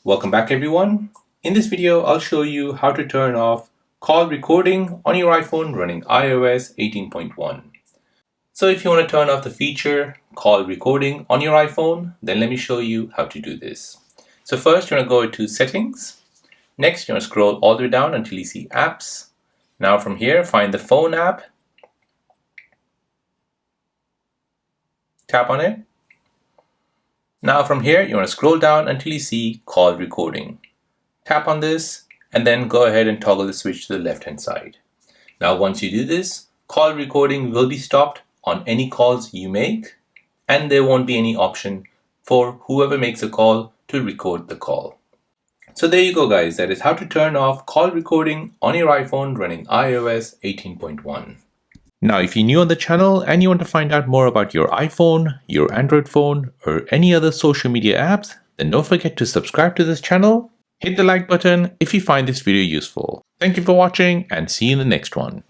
Welcome back everyone. In this video, I'll show you how to turn off call recording on your iPhone running iOS 18.1. So if you want to turn off the feature call recording on your iPhone, then let me show you how to do this. So first you want to go to settings. Next you want to scroll all the way down until you see apps. Now from here, find the phone app. Tap on it. Now from here, you want to scroll down until you see call recording. Tap on this and then go ahead and toggle the switch to the left hand side. Now once you do this, call recording will be stopped on any calls you make, and there won't be any option for whoever makes a call to record the call. So there you go guys, that is how to turn off call recording on your iPhone running iOS 18.1. Now, if you're new on the channel and you want to find out more about your iPhone, your Android phone, or any other social media apps, then don't forget to subscribe to this channel. Hit the like button if you find this video useful. Thank you for watching and see you in the next one.